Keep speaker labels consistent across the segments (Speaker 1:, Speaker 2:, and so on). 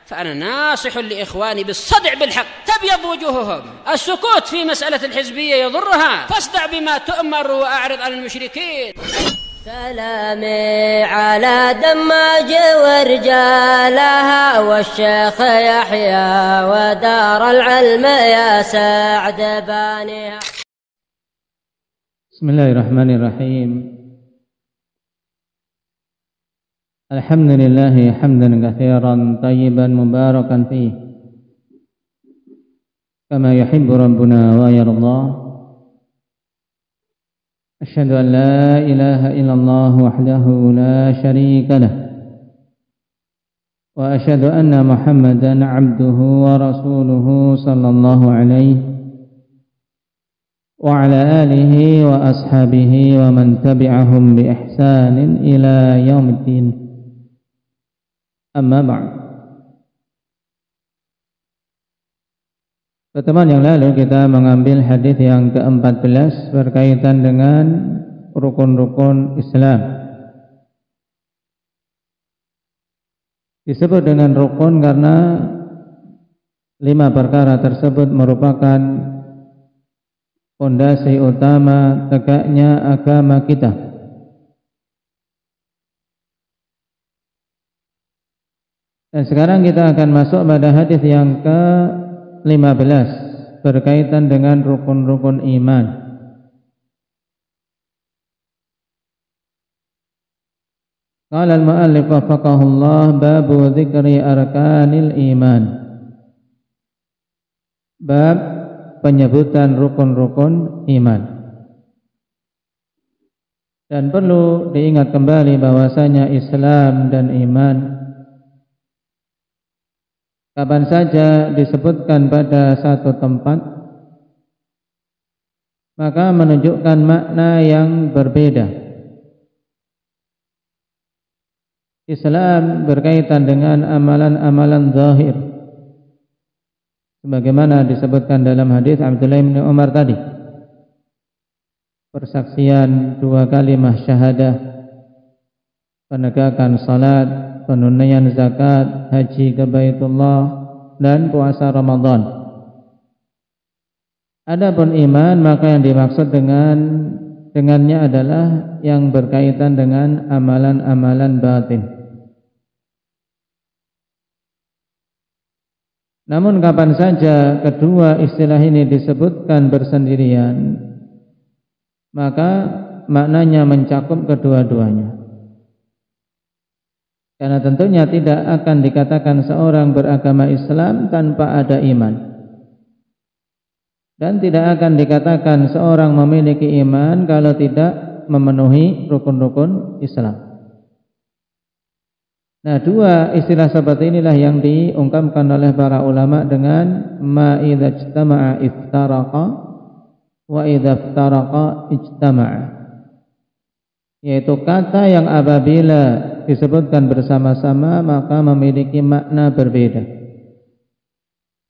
Speaker 1: فأنا ناصح لإخواني بالصدع بالحق، تبيض وجوههم. السكوت في مسألة الحزبية يضرها، فاصدع بما تؤمر وأعرض عن المشركين.
Speaker 2: سلامي على دماج ورجالها والشيخ يحيى ودار العلم يا سعد بانيها.
Speaker 3: بسم الله الرحمن الرحيم. الحمد لله حمدا كثيرا طيبا مباركا فيه كما يحب ربنا ويرضى. أشهد أن لا إله إلا الله وحده لا شريك له، وأشهد أن محمدا عبده ورسوله صلى الله عليه وعلى آله وأصحابه ومن تبعهم بإحسان إلى يوم الدين. Amma ba'd. Pertemuan yang lalu kita mengambil hadis yang ke-14 berkaitan dengan rukun-rukun Islam. Disebut dengan rukun karena 5 perkara tersebut merupakan fondasi utama tegaknya agama kita. Dan sekarang kita akan masuk pada hadis yang ke-15 berkaitan dengan rukun-rukun iman. Qala al-mu'allif wafaqahullah babu dzikri arkanil iman. Bab penyebutan rukun-rukun iman. Dan perlu diingat kembali bahwasanya Islam dan iman kapan saja disebutkan pada satu tempat, maka menunjukkan makna yang berbeda. Islam berkaitan dengan amalan-amalan zahir, sebagaimana disebutkan dalam hadis Abdullah bin Umar tadi. Persaksian 2 kalimah syahadah, penegakan salat, penunaian zakat, haji ke Baitullah, dan puasa Ramadan. Adapun iman, maka yang dimaksud dengannya adalah yang berkaitan dengan amalan-amalan batin. Namun kapan saja kedua istilah ini disebutkan bersendirian, maka maknanya mencakup kedua-duanya. Karena tentunya tidak akan dikatakan seorang beragama Islam tanpa ada iman. Dan tidak akan dikatakan seorang memiliki iman kalau tidak memenuhi rukun-rukun Islam. Nah, 2 istilah seperti inilah yang diungkapkan oleh para ulama dengan ma idza ijtama'a iftaraqa wa idza iftaraqa ijtama'a. Yaitu kata yang apabila disebutkan bersama-sama maka memiliki makna berbeda.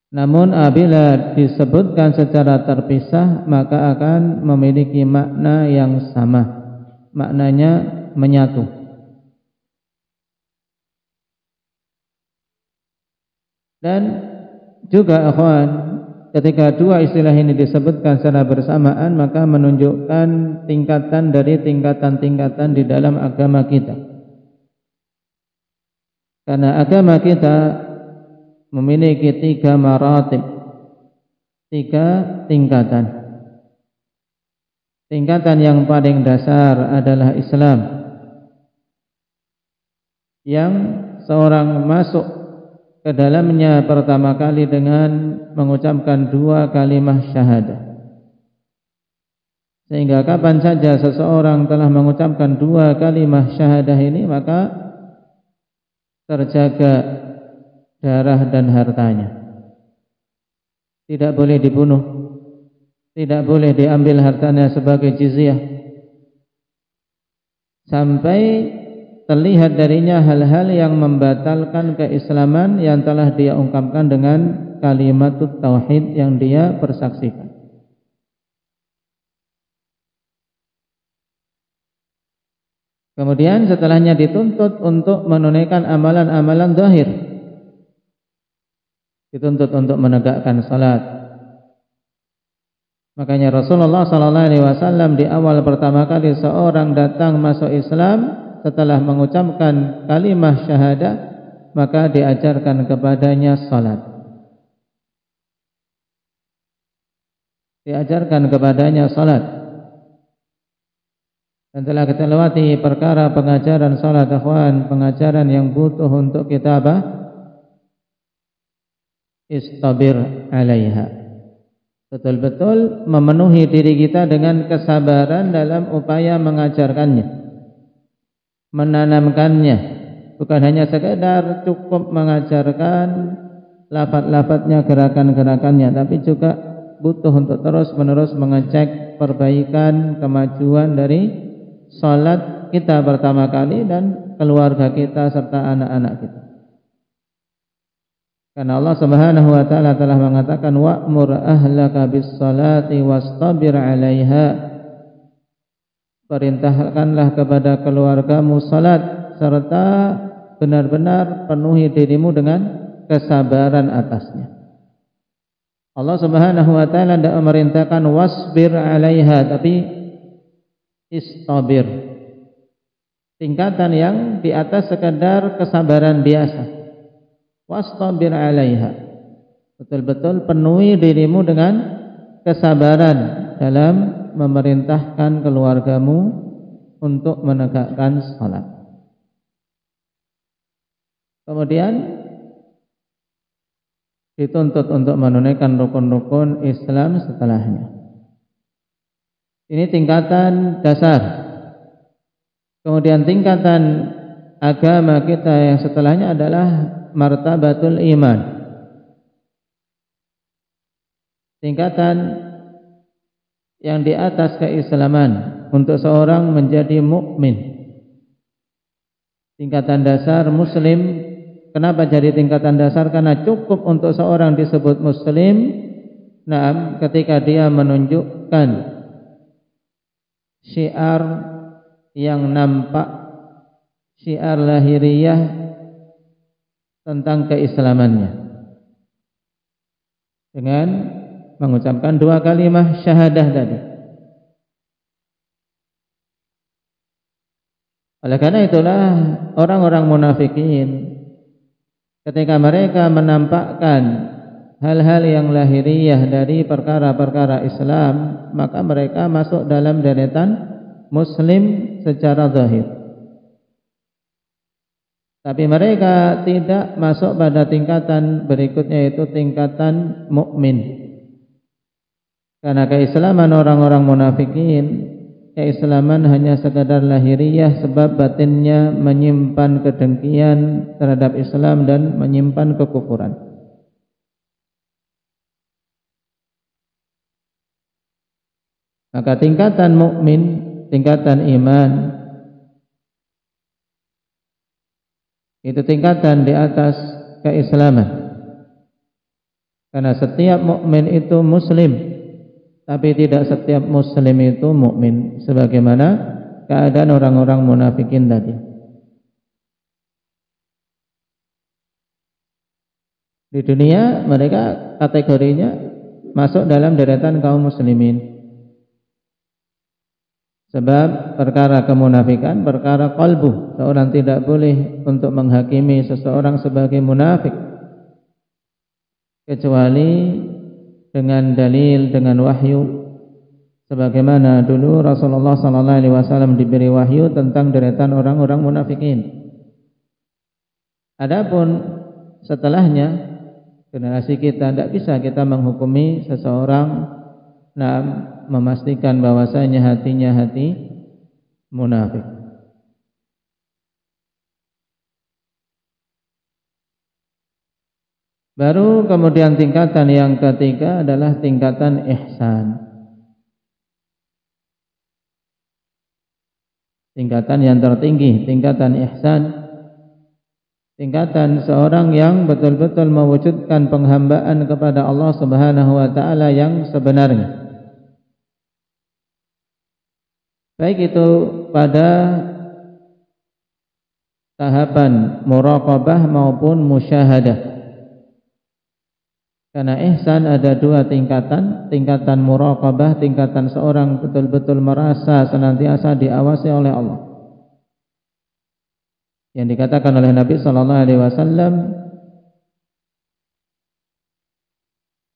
Speaker 3: Namun apabila disebutkan secara terpisah maka akan memiliki makna yang sama. Maknanya menyatu. Dan juga ikhwan, ketika 2 istilah ini disebutkan secara bersamaan maka menunjukkan tingkatan dari tingkatan-tingkatan di dalam agama kita. Karena agama kita memiliki 3 maratib, 3 tingkatan. Tingkatan yang paling dasar adalah Islam, yang seorang masuk ke dalamnya pertama kali dengan mengucapkan 2 kalimah syahadah. Sehingga kapan saja seseorang telah mengucapkan 2 kalimah syahadah ini, maka terjaga darah dan hartanya. Tidak boleh dibunuh, tidak boleh diambil hartanya sebagai jizyah, sampai terlihat darinya hal-hal yang membatalkan keislaman yang telah dia ungkapkan dengan kalimatut tauhid yang dia persaksikan. Kemudian setelahnya dituntut untuk menunaikan amalan-amalan zahir, dituntut untuk menegakkan salat. Makanya Rasulullah SAW di awal pertama kali seorang datang masuk Islam, setelah mengucapkan kalimah syahadah, maka diajarkan kepadanya salat. Diajarkan kepadanya salat. Dan telah kita lewati perkara pengajaran salat, akhwan, pengajaran yang butuh untuk kita apa? Istabir alaiha. Betul-betul memenuhi diri kita dengan kesabaran dalam upaya mengajarkannya, menanamkannya. Bukan hanya sekedar cukup mengajarkan lafaz-lafaznya, gerakan-gerakannya, tapi juga butuh untuk terus-menerus mengecek perbaikan, kemajuan dari salat kita pertama kali dan keluarga kita serta anak-anak kita. Karena Allah Subhanahu wa taala telah mengatakan wa'mur ahlaka bis-salati wastabir 'alaiha. Perintahkanlah kepada keluargamu salat serta benar-benar penuhi dirimu dengan kesabaran atasnya. Allah Subhanahu wa taala tidak memerintahkan wasbir 'alaiha, tapi istabir. Tingkatan yang di atas sekedar kesabaran biasa. Wastabir 'alaiha. Betul-betul penuhi dirimu dengan kesabaran dalam memerintahkan keluargamu untuk menegakkan salat. Kemudian dituntut untuk menunaikan rukun-rukun Islam setelahnya. Ini tingkatan dasar. Kemudian tingkatan agama kita yang setelahnya adalah martabatul iman. Tingkatan yang di atas keislaman untuk seorang menjadi mukmin. Tingkatan dasar muslim. Kenapa jadi tingkatan dasar? Karena cukup untuk seorang disebut muslim ketika dia menunjukkan syiar yang nampak, syiar lahiriah tentang keislamannya dengan mengucapkan dua kalimah syahadah tadi. Oleh karena itulah orang-orang munafikin ketika mereka menampakkan hal-hal yang lahiriah dari perkara-perkara Islam, maka mereka masuk dalam deretan muslim secara zahir. Tapi mereka tidak masuk pada tingkatan berikutnya, yaitu tingkatan mukmin. Karena keislaman orang-orang munafikin, keislaman hanya sekadar lahiriah, sebab batinnya menyimpan kedengkian terhadap Islam dan menyimpan kekufuran. Maka tingkatan mukmin, tingkatan iman, itu tingkatan di atas keislaman. Karena setiap mukmin itu muslim, tapi tidak setiap muslim itu mukmin, sebagaimana keadaan orang-orang munafikin tadi. Di dunia mereka kategorinya masuk dalam deretan kaum muslimin. Sebab perkara kemunafikan, perkara qalbu. Seorang tidak boleh untuk menghakimi seseorang sebagai munafik kecuali dengan dalil, dengan wahyu. Sebagaimana dulu Rasulullah SAW diberi wahyu tentang deretan orang-orang munafikin. Adapun setelahnya, generasi kita tidak bisa kita menghukumi seseorang memastikan bahwasanya hatinya hati munafik. Baru kemudian tingkatan yang ketiga adalah tingkatan ihsan. Tingkatan yang tertinggi, tingkatan ihsan. Tingkatan seorang yang betul-betul mewujudkan penghambaan kepada Allah Subhanahu wa taala yang sebenarnya. Baik itu pada tahapan muraqabah maupun musyahadah. Karena ihsan ada dua tingkatan, tingkatan muraqabah, tingkatan seorang betul-betul merasa senantiasa diawasi oleh Allah. Yang dikatakan oleh Nabi sallallahu alaihi wasallam,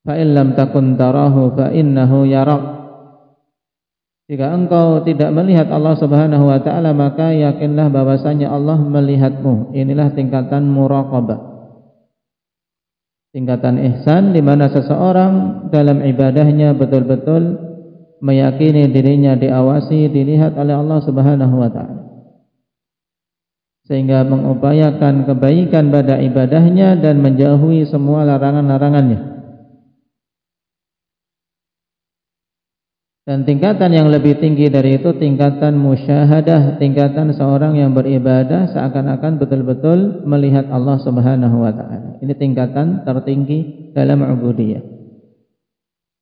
Speaker 3: fa in lam takun tarahu fa innahu yarak. Jika engkau tidak melihat Allah Subhanahu wa taala, maka yakinlah bahwasanya Allah melihatmu. Inilah tingkatan muraqabah. Tingkatan ihsan di mana seseorang dalam ibadahnya betul-betul meyakini dirinya diawasi, dilihat oleh Allah Subhanahu wa taala. Sehingga mengupayakan kebaikan pada ibadahnya dan menjauhi semua larangan-larangannya. Dan tingkatan yang lebih tinggi dari itu tingkatan musyahadah, tingkatan seorang yang beribadah seakan-akan betul-betul melihat Allah Subhanahu wa taala. Ini tingkatan tertinggi dalam ubudiyah.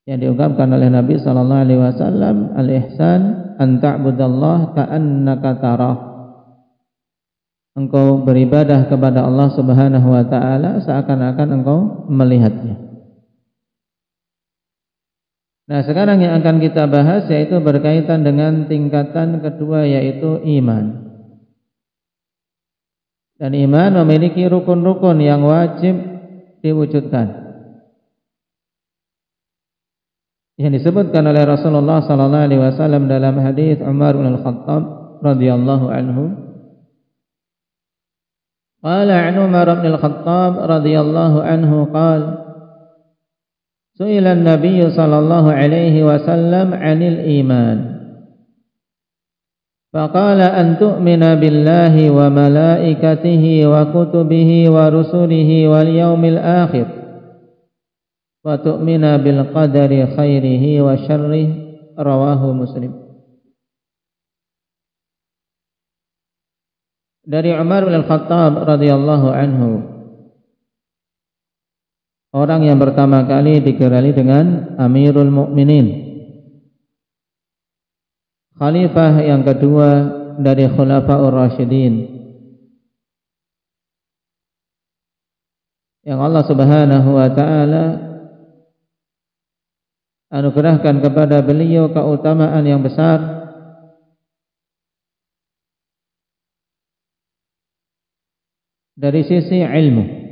Speaker 3: Yang diungkapkan oleh Nabi sallallahu alaihi wasallam, al-ihsan an ta'budallaha ka'annaka tarah. Engkau beribadah kepada Allah Subhanahu wa taala seakan-akan engkau melihatnya. Nah, sekarang yang akan kita bahas yaitu berkaitan dengan tingkatan kedua, yaitu iman. Dan iman memiliki rukun-rukun yang wajib diwujudkan. Yang disebutkan oleh Rasulullah sallallahu alaihi wasallam dalam hadis Umar bin Al-Khattab radhiyallahu anhu. Qala Umar bin Al-Khattab radhiyallahu anhu qala سئل النبي صلى الله عليه وسلم عن الإيمان فقال أن تؤمن بالله وملائكته وكتبه ورسله واليوم الآخر وتؤمن بالقدر خيره وشره رواه مسلم. Dari Umar bin Al-Khattab radhiyallahu anhu, orang yang pertama kali digelari dengan Amirul Mukminin, khalifah yang kedua dari Khulafaur Rasyidin, yang Allah Subhanahu wa taala anugerahkan kepada beliau keutamaan yang besar dari sisi ilmu.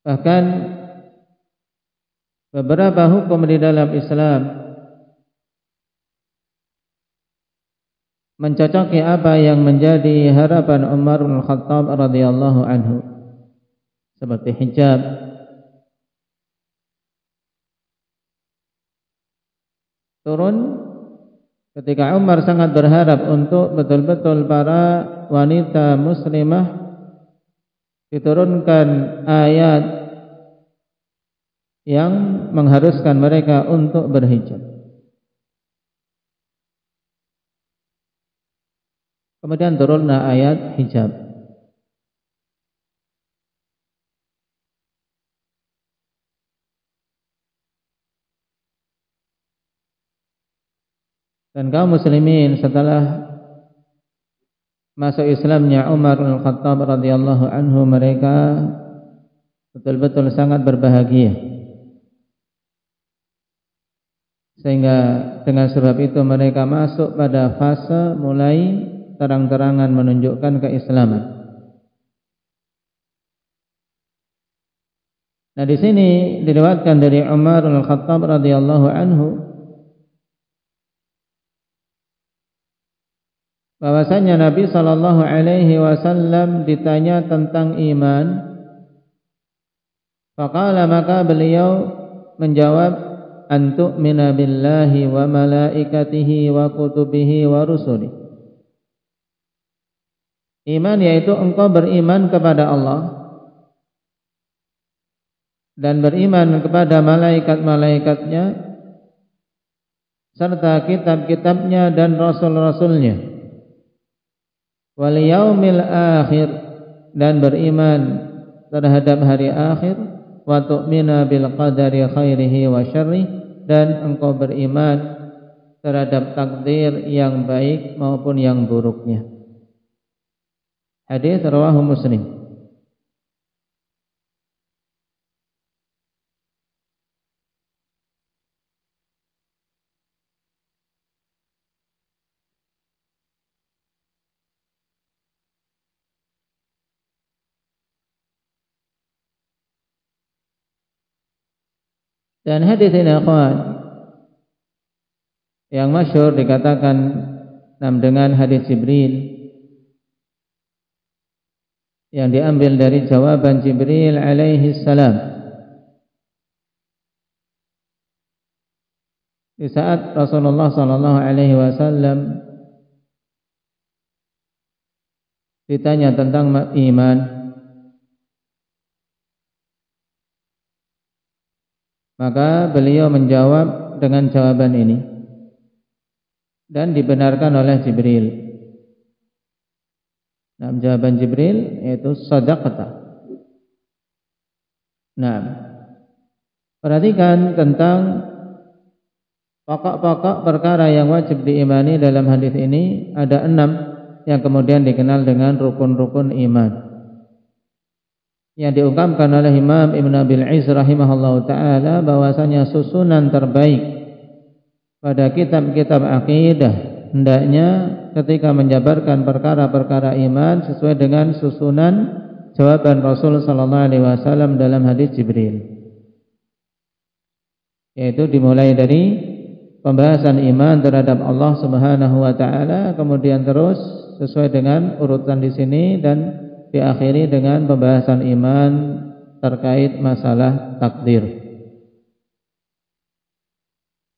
Speaker 3: Bahkan beberapa hukum di dalam Islam mencocoki apa yang menjadi harapan Umar bin Khattab radhiyallahu anhu, seperti hijab, turun ketika Umar sangat berharap untuk betul-betul para wanita muslimah diturunkan ayat yang mengharuskan mereka untuk berhijab. Kemudian turunlah ayat hijab. Dan kaum muslimin setelah masuk Islamnya Umar bin Khattab radhiyallahu anhu, mereka betul-betul sangat berbahagia. Sehingga dengan sebab itu mereka masuk pada fase mulai terang-terangan menunjukkan keislaman. Nah, di sini diriwayatkan dari Umar bin Khattab radhiyallahu anhu bahwasanya Nabi sallallahu alaihi wasallam ditanya tentang iman, faqala, maka beliau menjawab, an tu'mina billahi wa malaikatihi wa kutubihi wa rusulihi. Iman yaitu engkau beriman kepada Allah dan beriman kepada malaikat-malaikatnya serta kitab-kitabnya dan rasul-rasulnya, wal yaumil akhir, dan beriman terhadap hari akhir, wa tu'mina bil qadari khairihi wa syarrihi, dan engkau beriman terhadap takdir yang baik maupun yang buruknya. Hadis rawahu Muslim. Dan hadis ini akhwan yang masyhur dikatakan dengan hadis Jibril yang diambil dari jawaban Jibril alaihi salam di saat Rasulullah sallallahu alaihi wasallam ditanya tentang iman, maka beliau menjawab dengan jawaban ini dan dibenarkan oleh Jibril. Nah, jawaban Jibril yaitu sadaqata. Nah, perhatikan tentang pokok-pokok perkara yang wajib diimani dalam hadis ini ada 6 yang kemudian dikenal dengan rukun-rukun iman. Yang diungkapkan oleh Imam Ibn Abil Izz rahimahullahu ta'ala bahwasanya susunan terbaik pada kitab-kitab akidah hendaknya ketika menjabarkan perkara-perkara iman sesuai dengan susunan jawaban Rasul sallallahu alaihi wasallam dalam hadis Jibril, yaitu dimulai dari pembahasan iman terhadap Allah Subhanahu wa taala, kemudian terus sesuai dengan urutan di sini dan diakhiri dengan pembahasan iman terkait masalah takdir.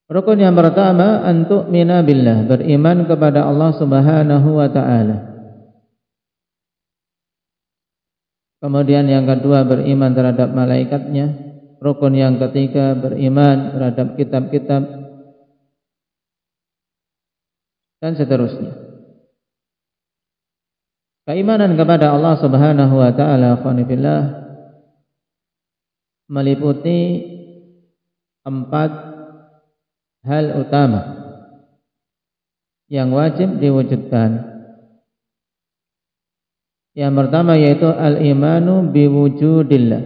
Speaker 3: Rukun yang pertama, antu'mina billah, beriman kepada Allah Subhanahu wa ta'ala. Kemudian yang kedua, beriman terhadap malaikatnya. Rukun yang ketiga, beriman terhadap kitab-kitab, dan seterusnya. Keimanan kepada Allah Subhanahu wa ta'ala meliputi 4 hal utama yang wajib diwujudkan. Yang pertama yaitu al-imanu biwujudillah,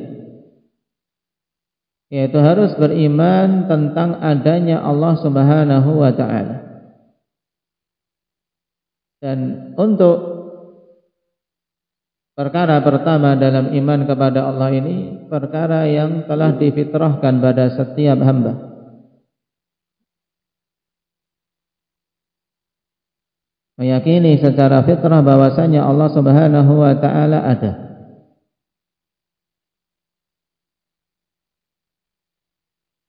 Speaker 3: yaitu harus beriman tentang adanya Allah Subhanahu wa ta'ala. Dan untuk perkara pertama dalam iman kepada Allah ini perkara yang telah difitrahkan pada setiap hamba. Meyakini secara fitrah bahwasanya Allah Subhanahu wa ta'ala ada.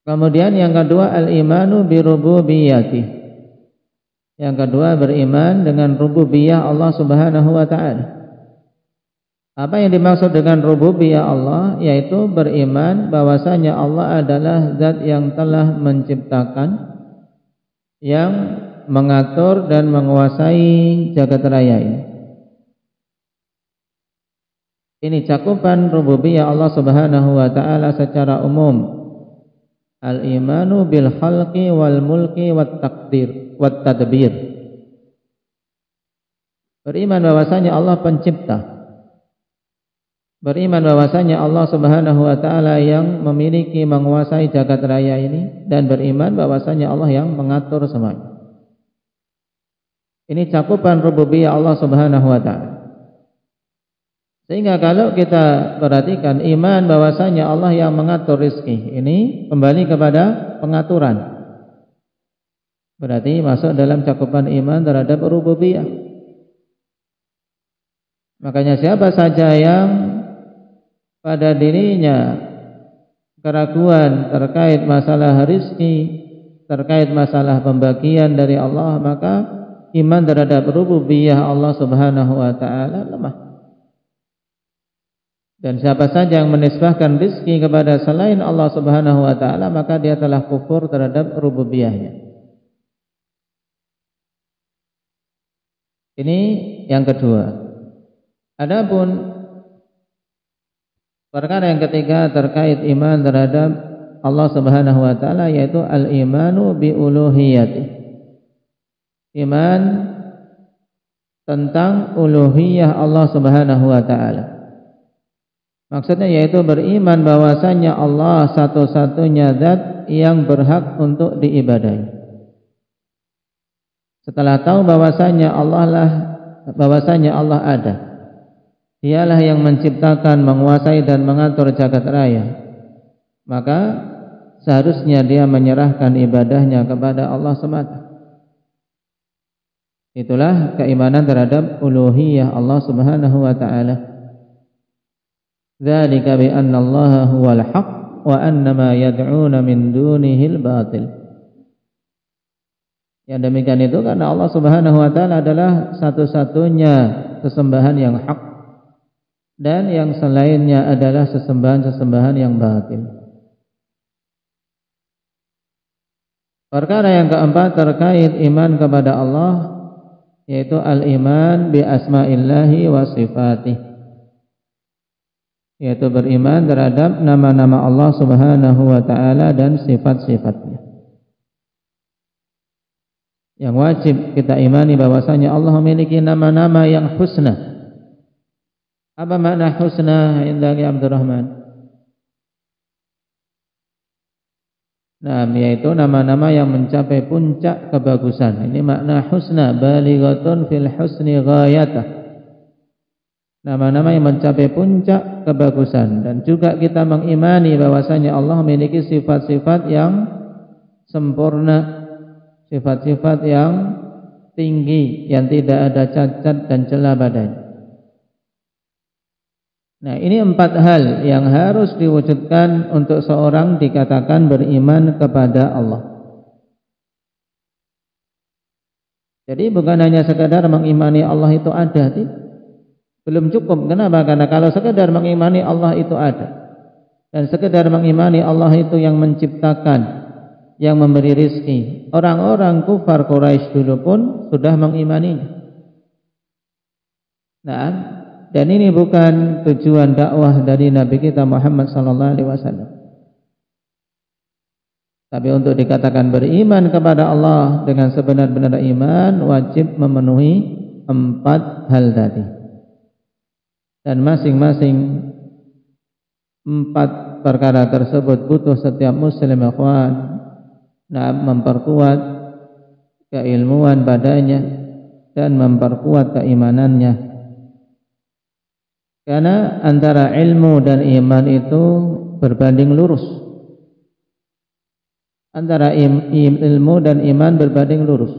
Speaker 3: Kemudian yang kedua, al-imanu birububiyyati. Yang kedua, beriman dengan rububiyah Allah Subhanahu wa ta'ala. Apa yang dimaksud dengan rububiyah Allah? Yaitu beriman bahwasanya Allah adalah zat yang telah menciptakan, yang mengatur dan menguasai jagat raya ini. Ini cakupan rububiyah Allah Subhanahu wa ta'ala secara umum. Al-imanu bil khalqi wal mulki wat taqdir wat tadbir. Beriman bahwasanya Allah pencipta. Beriman bahwasanya Allah Subhanahu wa ta'ala yang memiliki, menguasai jagat raya ini, dan beriman bahwasanya Allah yang mengatur semuanya. Ini cakupan rububiyah Allah Subhanahu wa ta'ala. Sehingga kalau kita perhatikan iman bahwasanya Allah yang mengatur rizki, ini kembali kepada pengaturan. Berarti masuk dalam cakupan iman terhadap rububiyah. Makanya siapa saja yang pada dirinya keraguan terkait masalah rizki, terkait masalah pembagian dari Allah, maka iman terhadap rububiyah Allah Subhanahu wa ta'ala lemah. Dan siapa saja yang menisbahkan rizki kepada selain Allah Subhanahu wa ta'ala, maka dia telah kufur terhadap rububiyahnya. Ini yang kedua. Adapun perkara yang ketiga terkait iman terhadap Allah Subhanahu wa ta'ala, yaitu al-imanu bi uluhiyati. Iman tentang uluhiyah Allah Subhanahu wa ta'ala. Maksudnya yaitu beriman bahwasanya Allah satu-satunya zat yang berhak untuk diibadahi. Setelah tahu bahwasanya Allah ada, Dialah yang menciptakan, menguasai dan mengatur jagat raya, maka seharusnya dia menyerahkan ibadahnya kepada Allah semata. Itulah keimanan terhadap uluhiyah Allah Subhanahu wa taala. Dzalika bi anna Allaha huwal haqq wa anna ma yad'una min dunihi al-batil. Yang demikian itu karena Allah Subhanahu wa taala adalah satu-satunya sesembahan yang hak dan yang selainnya adalah sesembahan-sesembahan yang batil. Perkara yang keempat terkait iman kepada Allah, yaitu al-iman bi asma'illahi wa sifatih, yaitu beriman terhadap nama-nama Allah Subhanahu wa taala dan sifat-sifatnya. Yang wajib kita imani bahwasanya Allah memiliki nama-nama yang husna. Apa makna husna indaki Abdurrahman? Nah, yaitu nama-nama yang mencapai puncak kebagusan. Ini makna husna, balighatun fil husni ghayatah. Nama-nama yang mencapai puncak kebagusan. Dan juga kita mengimani bahwasanya Allah memiliki sifat-sifat yang sempurna, sifat-sifat yang tinggi, yang tidak ada cacat dan celah padanya. Nah, ini 4 hal yang harus diwujudkan untuk seorang dikatakan beriman kepada Allah. Jadi bukan hanya sekadar mengimani Allah itu ada, belum cukup. Kenapa? Karena kalau sekadar mengimani Allah itu ada, dan sekadar mengimani Allah itu yang menciptakan, yang memberi rizki, orang-orang kufar Quraisy dulu pun sudah mengimaninya. Nah, dan ini bukan tujuan dakwah dari Nabi kita Muhammad sallallahu alaihi wasallam. Tapi untuk dikatakan beriman kepada Allah dengan sebenar-benar iman, wajib memenuhi 4 hal tadi. Dan masing-masing 4 perkara tersebut butuh setiap muslim ikhwan memperkuat keilmuan badannya dan memperkuat keimanannya. Karena antara ilmu dan iman itu berbanding lurus. Antara ilmu dan iman berbanding lurus.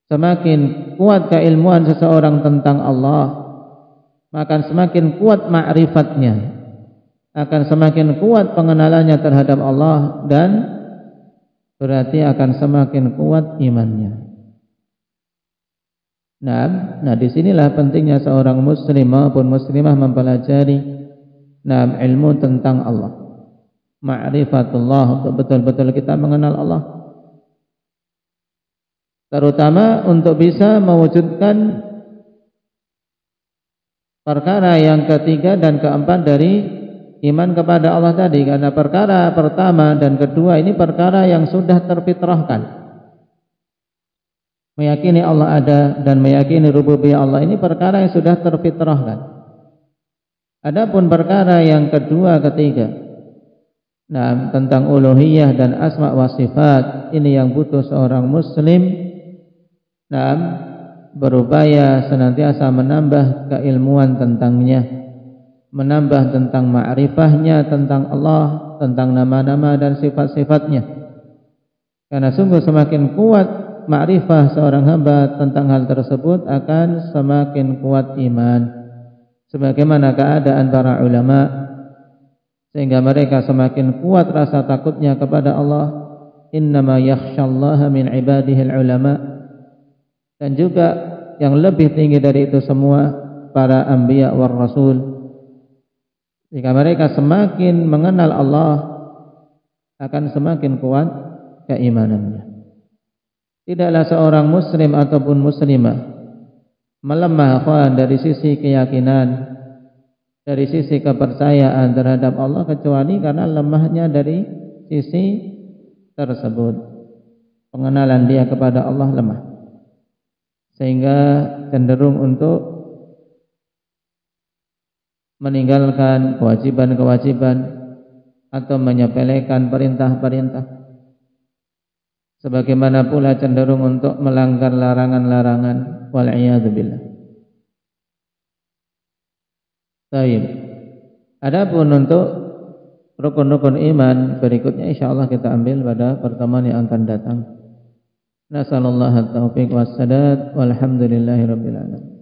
Speaker 3: Semakin kuat keilmuan seseorang tentang Allah, maka semakin kuat ma'rifatnya, akan semakin kuat pengenalannya terhadap Allah, dan berarti akan semakin kuat imannya. Nah, disinilah pentingnya seorang muslim maupun muslimah mempelajari ilmu tentang Allah, ma'rifatullah, untuk betul-betul kita mengenal Allah, terutama untuk bisa mewujudkan perkara yang ketiga dan keempat dari iman kepada Allah tadi. Karena perkara pertama dan kedua ini perkara yang sudah terfitrahkan. Meyakini Allah ada dan meyakini rububiyah Allah ini perkara yang sudah terfitrahkan. Adapun perkara yang kedua, ketiga, tentang uluhiyah dan asma wa sifat, ini yang butuh seorang muslim berupaya senantiasa menambah keilmuan tentangnya, menambah tentang ma'rifahnya tentang Allah, tentang nama-nama dan sifat-sifatnya. Karena sungguh semakin kuat ma'rifah seorang hamba tentang hal tersebut, akan semakin kuat iman. Sebagaimana keadaan para ulama, sehingga mereka semakin kuat rasa takutnya kepada Allah. Innama yakhshallaha min ibadihil ulama. Dan juga yang lebih tinggi dari itu semua, para anbiya war rasul. Jika mereka semakin mengenal Allah, akan semakin kuat keimanannya. Tidaklah seorang muslim ataupun muslimah melemah dari sisi keyakinan, dari sisi kepercayaan terhadap Allah, kecuali karena lemahnya dari sisi tersebut. Pengenalan dia kepada Allah lemah, sehingga cenderung untuk meninggalkan kewajiban-kewajiban atau menyepelekan perintah-perintah. Sebagaimana pula cenderung untuk melanggar larangan-larangan, wal'iyadzubillah. Baik. Adapun untuk rukun-rukun iman berikutnya insyaallah kita ambil pada pertemuan yang akan datang. Nasallallahu at-taufiq was-sadad walhamdulillahirabbil alamin.